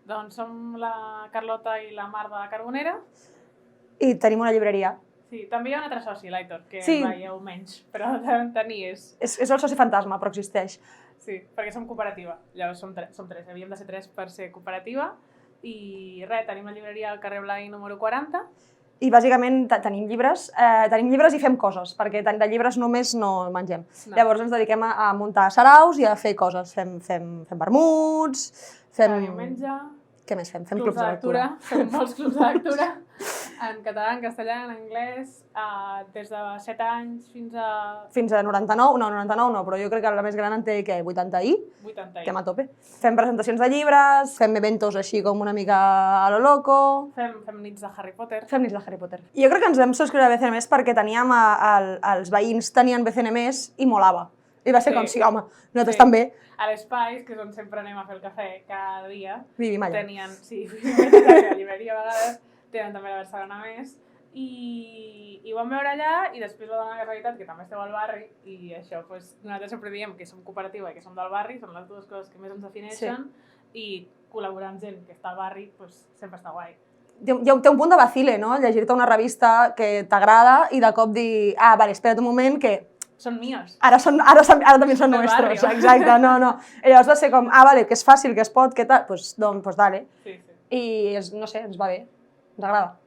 Doncs som la Carlota i la Mar de Carbonera. I tenim una llibreria. Sí, també hi ha un altre soci, l'Aitor, que Sí. veieu menys, però devem tenir És el soci fantasma, però existeix. Sí, perquè som cooperativa. Llavors som tres. Havíem de ser tres per ser cooperativa. I res, tenim la llibreria al carrer Blai número 40. I bàsicament tenim llibres i fem coses, perquè de llibres només no mengem. No. Llavors ens dediquem a muntar saraus i a fer coses. Fem vermuts, Cada diumenge. Què més fem? Fem Clubs de lectura. Fem molts clubs de lectura. En català, en castellà, en anglès, des de 7 anys fins a... Fins a 99, no, 99 no, però jo crec que la més gran en té, què, 80 i? 80 i. Estem a tope. Fem presentacions de llibres, fem eventos així com una mica a lo loco... Fem nits de Harry Potter. Fem nits de Harry Potter. Jo crec que ens vam subscriure a BCN Més perquè teníem els veïns tenien BCN Més i molava. I va ser com, sí, home, nosaltres també. A l'Espais, que és on sempre anem a fer el cafè cada dia. Vivim allà. Tenien, sí, vivim allà, a la llibreria a vegades, tenen també la Barcelona Més. I ho vam veure allà i després va donar la casualitat que també esteu al barri i això, doncs, nosaltres sempre diem que som cooperativa i que som del barri, són les dues coses que més ens defineixen i col·laborar amb gent que està al barri doncs, sempre està guai. Té un punt de vacile, no? Llegir-te una revista que t'agrada i de cop dir, vale, espera't un moment que... Són míos. Ara també són nostres, exacte, no. I llavors va ser com, vale, que és fàcil, que es pot, que tal, doncs dale. Sí. I, no sé, ens va bé, ens agrada.